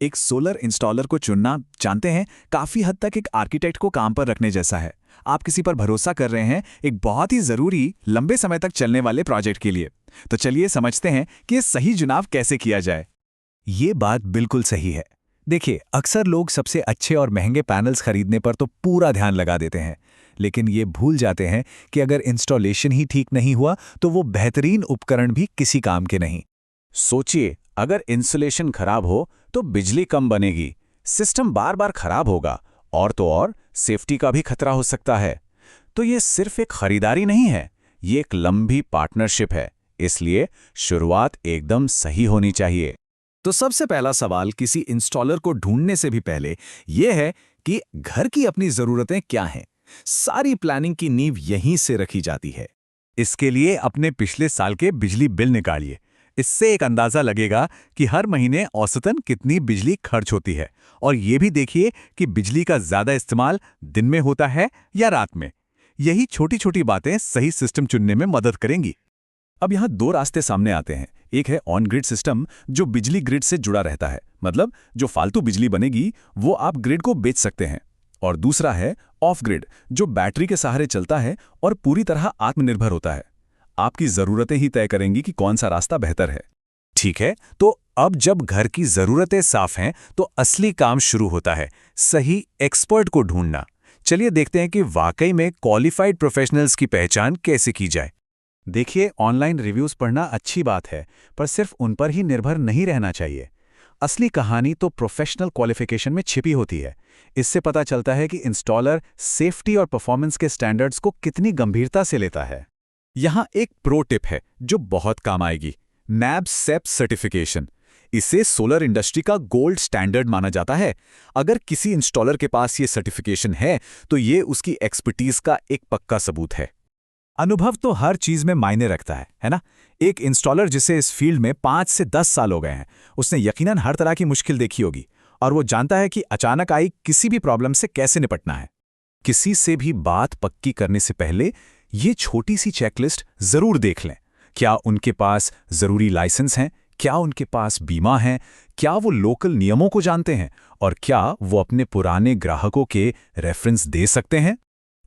एक solar installer को चुनना, जानते हैं, काफी हद तक एक आर्किटेक्ट को काम पर रखने जैसा है। आप किसी पर भरोसा कर रहे हैं एक बहुत ही जरूरी, लंबे समय तक चलने वाले प्रोजेक्ट के लिए। तो चलिए समझते हैं कि ये सही चुनाव कैसे किया जाए। ये बात बिल्कुल सही है। देखिए, अक्सर लोग सबसे अच्छे और महंगे पैनल्स खरीदने पर तो पूरा ध्यान लगा देते हैं, लेकिन ये भूल जाते हैं कि अगर इंस्टॉलेशन ही ठीक नहीं हुआ तो वो बेहतरीन उपकरण भी किसी काम के नहीं। सोचिए, अगर इंसुलेशन खराब हो तो बिजली कम बनेगी, सिस्टम बार बार खराब होगा और तो और सेफ्टी का भी खतरा हो सकता है। तो ये सिर्फ एक खरीदारी नहीं है, ये एक लंबी पार्टनरशिप है। इसलिए शुरुआत एकदम सही होनी चाहिए। तो सबसे पहला सवाल किसी इंस्टॉलर को ढूंढने से भी पहले ये है कि घर की अपनी ज़रूरतें क्या हैं। सारी प्लानिंग की नींव यहीं से रखी जाती है। इसके लिए अपने पिछले साल के बिजली बिल निकालिए। इससे एक अंदाजा लगेगा कि हर महीने औसतन कितनी बिजली खर्च होती है। और ये भी देखिए कि बिजली का ज्यादा इस्तेमाल दिन में होता है या रात में। यही छोटी छोटी बातें सही सिस्टम चुनने में मदद करेंगी। अब यहाँ दो रास्ते सामने आते हैं। एक है ऑन ग्रिड सिस्टम, जो बिजली ग्रिड से जुड़ा रहता है, मतलब जो फालतू बिजली बनेगी वो आप ग्रिड को बेच सकते हैं। और दूसरा है ऑफ ग्रिड, जो बैटरी के सहारे चलता है और पूरी तरह आत्मनिर्भर होता है। आपकी जरूरतें ही तय करेंगी कि कौन सा रास्ता बेहतर है। ठीक है, तो अब जब घर की जरूरतें साफ हैं तो असली काम शुरू होता है, सही एक्सपर्ट को ढूंढना। चलिए देखते हैं कि वाकई में क्वालिफाइड प्रोफेशनल्स की पहचान कैसे की जाए। देखिए, ऑनलाइन रिव्यूज पढ़ना अच्छी बात है, पर सिर्फ उन पर ही निर्भर नहीं रहना चाहिए। असली कहानी तो प्रोफेशनल क्वालिफिकेशन में छिपी होती है। इससे पता चलता है कि इंस्टॉलर सेफ्टी और परफॉर्मेंस के स्टैंडर्ड्स को कितनी गंभीरता से लेता है। यहाँ एक प्रो टिप है जो बहुत काम आएगी, नैब सेप सर्टिफिकेशन। इसे सोलर इंडस्ट्री का गोल्ड स्टैंडर्ड माना जाता है। अगर किसी इंस्टॉलर के पास ये सर्टिफिकेशन है तो ये उसकी एक्सपर्टीज का एक पक्का सबूत है। अनुभव तो हर चीज में मायने रखता है ना? एक इंस्टॉलर जिसे इस फील्ड में 5 से 10 साल हो गए हैं, उसने यकीनन हर तरह की मुश्किल देखी होगी और वो जानता है कि अचानक आई किसी भी प्रॉब्लम से कैसे निपटना है। किसी से भी बात पक्की करने से पहले ये छोटी सी चेकलिस्ट जरूर देख लें। क्या उनके पास जरूरी लाइसेंस हैं? क्या उनके पास बीमा है? क्या वो लोकल नियमों को जानते हैं? और क्या वो अपने पुराने ग्राहकों के रेफरेंस दे सकते हैं?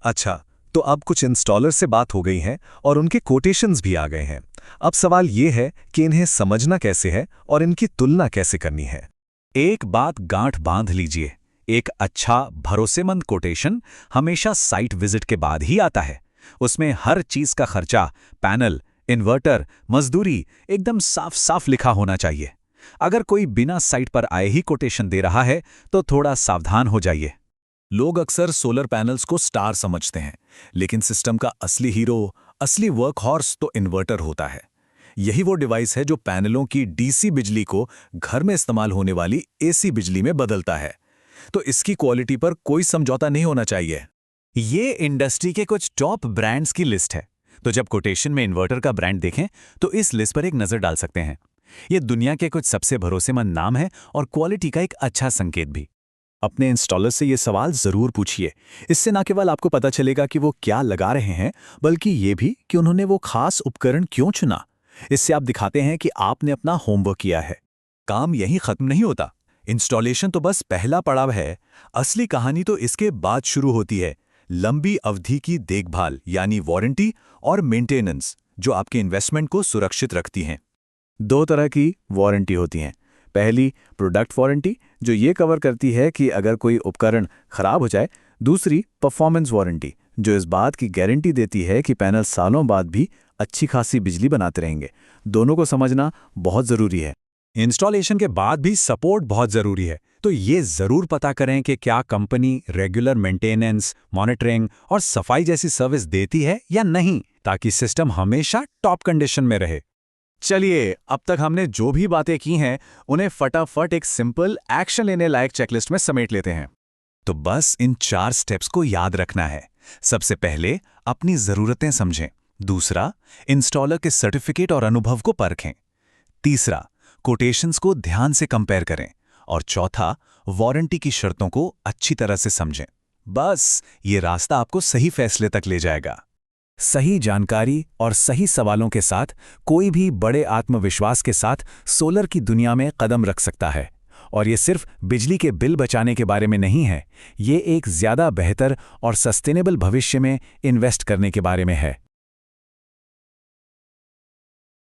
अच्छा, तो अब कुछ इंस्टॉलर से बात हो गई है और उनके कोटेशंस भी आ गए हैं। अब सवाल ये है कि इन्हें समझना कैसे है और इनकी तुलना कैसे करनी है। एक बात गांठ बांध लीजिए, एक अच्छा भरोसेमंद कोटेशन हमेशा साइट विजिट के बाद ही आता है। उसमें हर चीज का खर्चा, पैनल, इन्वर्टर, मजदूरी एकदम साफ साफ लिखा होना चाहिए। अगर कोई बिना साइट पर आए ही कोटेशन दे रहा है तो थोड़ा सावधान हो जाइए। लोग अक्सर सोलर पैनल्स को स्टार समझते हैं, लेकिन सिस्टम का असली हीरो, असली वर्कहॉर्स तो इन्वर्टर होता है। यही वो डिवाइस है जो पैनलों की डीसी बिजली को घर में इस्तेमाल होने वाली एसी बिजली में बदलता है। तो इसकी क्वालिटी पर कोई समझौता नहीं होना चाहिए। ये इंडस्ट्री के कुछ टॉप ब्रांड्स की लिस्ट है। तो जब कोटेशन में इन्वर्टर का ब्रांड देखें तो इस लिस्ट पर एक नजर डाल सकते हैं। ये दुनिया के कुछ सबसे भरोसेमंद नाम है और क्वालिटी का एक अच्छा संकेत भी। अपने इंस्टॉलर से ये सवाल जरूर पूछिए। इससे न केवल आपको पता चलेगा कि वो क्या लगा रहे हैं, बल्कि ये भी कि उन्होंने वो खास उपकरण क्यों चुना। इससे आप दिखाते हैं कि आपने अपना होमवर्क किया है। काम यहीं खत्म नहीं होता। इंस्टॉलेशन तो बस पहला पड़ाव है। असली कहानी तो इसके बाद शुरू होती है। लंबी अवधि की देखभाल यानी वारंटी और मेंटेनेंस, जो आपके इन्वेस्टमेंट को सुरक्षित रखती हैं। 2 तरह की वारंटी होती हैं। पहली प्रोडक्ट वारंटी, जो ये कवर करती है कि अगर कोई उपकरण खराब हो जाए। दूसरी परफॉर्मेंस वारंटी, जो इस बात की गारंटी देती है कि पैनल सालों बाद भी अच्छी खासी बिजली बनाते रहेंगे। दोनों को समझना बहुत ज़रूरी है। इंस्टॉलेशन के बाद भी सपोर्ट बहुत ज़रूरी है। तो ये ज़रूर पता करें कि क्या कंपनी रेगुलर मेंटेनेंस, मॉनिटरिंग और सफाई जैसी सर्विस देती है या नहीं, ताकि सिस्टम हमेशा टॉप कंडीशन में रहे। चलिए, अब तक हमने जो भी बातें की हैं उन्हें फटाफट एक सिंपल एक्शन लेने लायक चेकलिस्ट में समेट लेते हैं। तो बस इन 4 स्टेप्स को याद रखना है। सबसे पहले अपनी ज़रूरतें समझें। दूसरा, इंस्टॉलर के सर्टिफिकेट और अनुभव को परखें। तीसरा, कोटेशंस को ध्यान से कंपेयर करें। और चौथा, वारंटी की शर्तों को अच्छी तरह से समझें। बस ये रास्ता आपको सही फैसले तक ले जाएगा। सही जानकारी और सही सवालों के साथ कोई भी बड़े आत्मविश्वास के साथ सोलर की दुनिया में कदम रख सकता है। और ये सिर्फ बिजली के बिल बचाने के बारे में नहीं है, ये एक ज़्यादा बेहतर और सस्टेनेबल भविष्य में इन्वेस्ट करने के बारे में है।